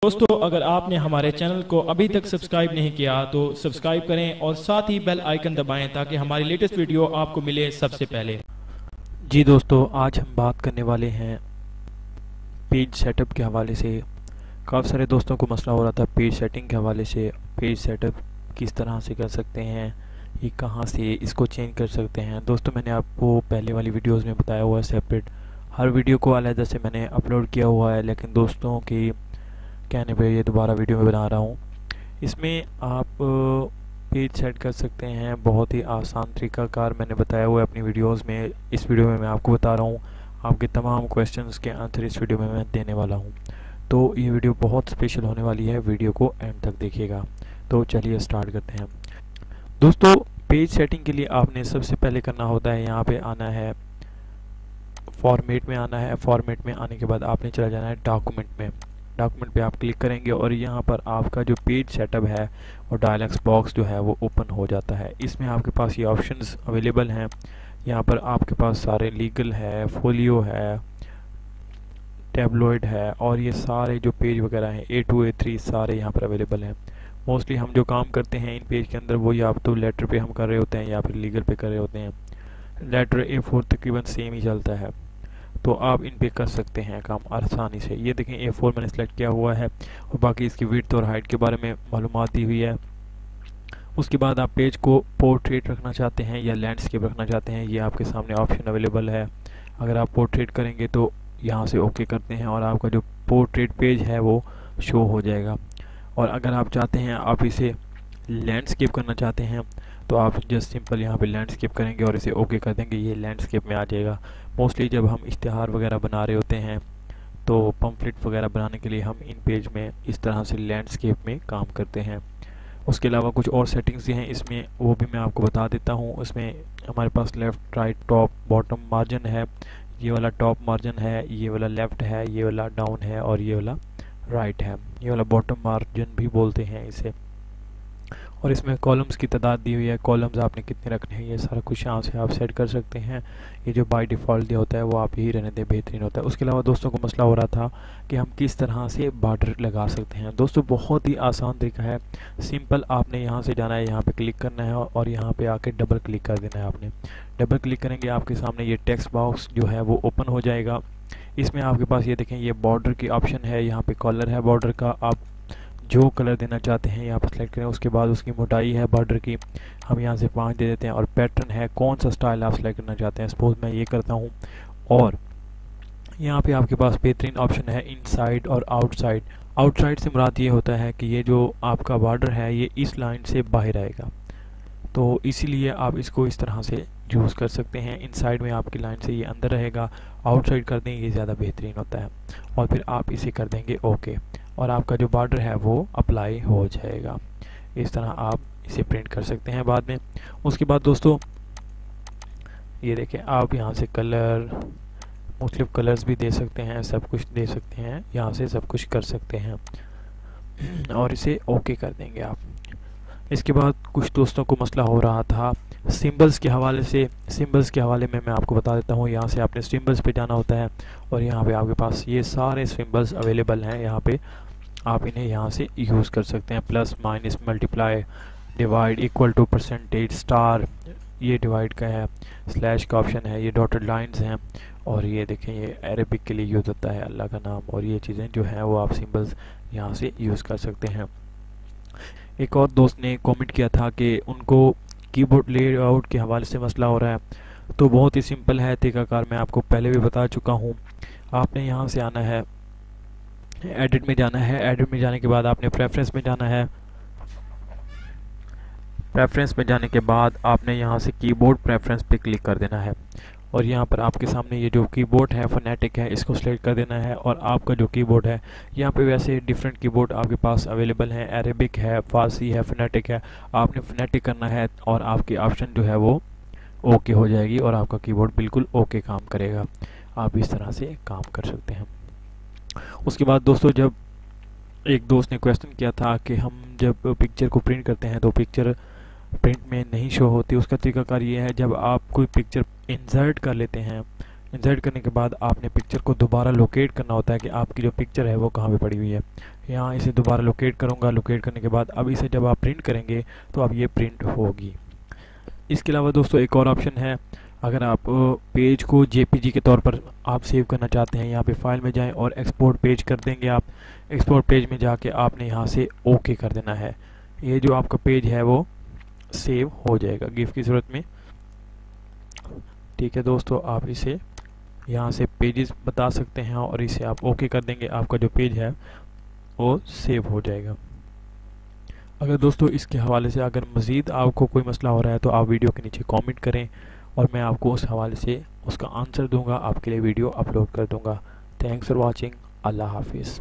दोस्तों, अगर आपने हमारे चैनल को अभी तक सब्सक्राइब नहीं किया तो सब्सक्राइब करें और साथ ही बेल आइकन दबाएं ताकि हमारी लेटेस्ट वीडियो आपको मिले सबसे पहले। जी दोस्तों, आज हम बात करने वाले हैं पेज सेटअप के हवाले से। काफ़ी सारे दोस्तों को मसला हो रहा था पेज सेटिंग के हवाले से। पेज सेटअप किस तरह से कर सकते हैं, ये कहाँ से इसको चेंज कर सकते हैं। दोस्तों, मैंने आपको पहले वाली वीडियोस में बताया हुआ है सेपरेट, हर वीडियो को अलग से मैंने अपलोड किया हुआ है, लेकिन दोस्तों की कहने पे ये दोबारा वीडियो में बना रहा हूँ। इसमें आप पेज सेट कर सकते हैं, बहुत ही आसान तरीक़ाकार मैंने बताया हुआ है अपनी वीडियोस में। इस वीडियो में मैं आपको बता रहा हूँ, आपके तमाम क्वेश्चंस के आंसर इस वीडियो में मैं देने वाला हूँ। तो ये वीडियो बहुत स्पेशल होने वाली है, वीडियो को एंड तक देखिएगा। तो चलिए स्टार्ट करते हैं। दोस्तों, पेज सेटिंग के लिए आपने सबसे पहले करना होता है, यहाँ पे आना है फॉर्मेट में आना है। फॉर्मेट में आने के बाद आपने चला जाना है डॉक्यूमेंट में। डॉक्यूमेंट पे आप क्लिक करेंगे और यहाँ पर आपका जो पेज सेटअप है और डायलॉग्स बॉक्स जो है वो ओपन हो जाता है। इसमें आपके पास ये ऑप्शंस अवेलेबल हैं। यहाँ पर आपके पास सारे लीगल है, फोलियो है, टैबलॉइड है, और ये सारे जो पेज वगैरह हैं A2 A3 सारे यहाँ पर अवेलेबल हैं। मोस्टली हम जो काम करते हैं इन पेज के अंदर वो या तो लेटर पे हम कर रहे होते हैं या फिर लीगल पे कर रहे होते हैं। लेटर A4 तकरीबन सेम ही चलता है, तो आप इन पे कर सकते हैं काम आसानी से। ये देखें A4 मैंने सेलेक्ट किया हुआ है और बाकी इसकी विड्थ और हाइट के बारे में मालूमात दी हुई है। उसके बाद आप पेज को पोर्ट्रेट रखना चाहते हैं या लैंडस्केप रखना चाहते हैं, ये आपके सामने ऑप्शन अवेलेबल है। अगर आप पोर्ट्रेट करेंगे तो यहाँ से ओके करते हैं और आपका जो पोर्ट्रेट पेज है वो शो हो जाएगा। और अगर आप चाहते हैं आप इसे लैंडस्केप करना चाहते हैं तो आप जस्ट सिंपल यहाँ पे लैंडस्केप करेंगे और इसे ओके कर देंगे, ये लैंडस्केप में आ जाएगा। मोस्टली जब हम इश्तिहार वगैरह बना रहे होते हैं तो पम्फलेट वगैरह बनाने के लिए हम इन पेज में इस तरह से लैंडस्केप में काम करते हैं। उसके अलावा कुछ और सेटिंग्स हैं इसमें, वो भी मैं आपको बता देता हूँ। उसमें हमारे पास left, right, top, bottom margin है। ये वाला टॉप मार्जिन है, ये वाला लेफ़्ट है, ये वाला डाउन है और ये वाला राइट है। ये वाला बॉटम मार्जिन भी बोलते हैं इसे। और इसमें कॉलम्स की तादाद दी हुई है, कॉलम्स आपने कितने रखने हैं ये सारा कुछ यहाँ से आप सेट कर सकते हैं। ये जो बाय डिफ़ॉल्ट दिया होता है वो आप यही रहने दें, बेहतरीन होता है। उसके अलावा दोस्तों को मसला हो रहा था कि हम किस तरह से बॉर्डर लगा सकते हैं। दोस्तों, बहुत ही आसान तरीका है, सिंपल। आपने यहाँ से जाना है, यहाँ पे क्लिक करना है और यहाँ पे आके डबल क्लिक कर देना है। आपने डबल क्लिक करेंगे आपके सामने ये टेक्स्ट बॉक्स जो है वो ओपन हो जाएगा। इसमें आपके पास ये देखें ये बॉर्डर की ऑप्शन है, यहाँ पे कलर है बॉर्डर का, आप जो कलर देना चाहते हैं यहाँ पर सेलेक्ट करें। उसके बाद उसकी मोटाई है बॉर्डर की, हम यहाँ से 5 दे देते हैं। और पैटर्न है, कौन सा स्टाइल आप सेलेक्ट करना चाहते हैं, सपोज मैं ये करता हूँ। और यहाँ पे आपके पास बेहतरीन ऑप्शन है इनसाइड और आउटसाइड। आउटसाइड से मुराद ये होता है कि ये जो आपका बॉर्डर है ये इस लाइन से बाहर आएगा, तो इसीलिए आप इसको इस तरह से यूज़ कर सकते हैं। इनसाइड में आपकी लाइन से ये अंदर रहेगा, आउटसाइड कर देंगे ये ज़्यादा बेहतरीन होता है। और फिर आप इसे कर देंगे ओके और आपका जो बॉर्डर है वो अप्लाई हो जाएगा। इस तरह आप इसे प्रिंट कर सकते हैं बाद में। उसके बाद दोस्तों ये देखें, आप यहाँ से कलर, मुख्तलिफ कलर्स भी दे सकते हैं, सब कुछ दे सकते हैं, यहाँ से सब कुछ कर सकते हैं और इसे ओके कर देंगे आप। इसके बाद कुछ दोस्तों को मसला हो रहा था सिंबल्स के हवाले से। सिंबल्स के हवाले में मैं आपको बता देता हूँ। यहाँ से आपने सिंबल्स पे जाना होता है और यहाँ पे आपके पास ये सारे सिंबल्स अवेलेबल हैं। यहाँ पे आप इन्हें यहाँ से यूज़ कर सकते हैं। Plus, minus, multiply, divide, equal to, percentage, star, ये डिवाइड का है, स्लैश का ऑप्शन है, ये डॉटेड लाइन्स हैं, और ये देखें ये अरेबिक के लिए यूज़ होता है, अल्लाह का नाम, और ये चीज़ें जो हैं वो आप सिंबल्स यहाँ से यूज़ कर सकते हैं। एक और दोस्त ने कमेंट किया था कि उनको कीबोर्ड लेआउट के हवाले से मसला हो रहा है, तो बहुत ही सिंपल है तरीक़ाकार, मैं आपको पहले भी बता चुका हूँ। आपने यहाँ से आना है, एडिट में जाना है। एडिट में जाने के बाद आपने प्रेफरेंस में जाना है। प्रेफरेंस में जाने के बाद आपने यहाँ से कीबोर्ड प्रेफरेंस पे क्लिक कर देना है और यहाँ पर आपके सामने ये जो कीबोर्ड है फोनेटिक है, इसको सिलेक्ट कर देना है। और आपका जो कीबोर्ड है, यहाँ पे वैसे डिफरेंट कीबोर्ड आपके पास अवेलेबल हैं, अरेबिक है, फारसी है, फोनेटिक है। आपने फोनेटिक करना है और आपकी ऑप्शन जो है वो ओके हो जाएगी और आपका कीबोर्ड बिल्कुल ओके काम करेगा। आप इस तरह से काम कर सकते हैं। उसके बाद दोस्तों, जब एक दोस्त ने क्वेश्चन किया था कि हम जब पिक्चर को प्रिंट करते हैं तो पिक्चर प्रिंट में नहीं शो होती, उसका तरीकाकार ये है, जब आप कोई पिक्चर इंसर्ट कर लेते हैं इंसर्ट करने के बाद आपने पिक्चर को दोबारा लोकेट करना होता है कि आपकी जो पिक्चर है वो कहाँ पे पड़ी हुई है। यहाँ इसे दोबारा लोकेट करूँगा। लोकेट करने के बाद अब इसे जब आप प्रिंट करेंगे तो अब ये प्रिंट होगी। इसके अलावा दोस्तों एक और ऑप्शन है, अगर आप पेज को जेपीजी के तौर पर आप सेव करना चाहते हैं, यहाँ पे फाइल में जाएं और एक्सपोर्ट पेज कर देंगे। आप एक्सपोर्ट पेज में जाके आपने यहाँ से ओके कर देना है। ये जो आपका पेज है वो सेव हो जाएगा गिफ की सूरत में। ठीक है दोस्तों, आप इसे यहाँ से पेजेस बता सकते हैं और इसे आप ओके कर देंगे, आपका जो पेज है वो सेव हो जाएगा। अगर दोस्तों इसके हवाले से अगर मज़ीद आपको कोई मसला हो रहा है तो आप वीडियो के नीचे कमेंट करें और मैं आपको उस हवाले से उसका आंसर दूंगा, आपके लिए वीडियो अपलोड कर दूंगा। Thanks for watching. अल्लाह हाफिज़।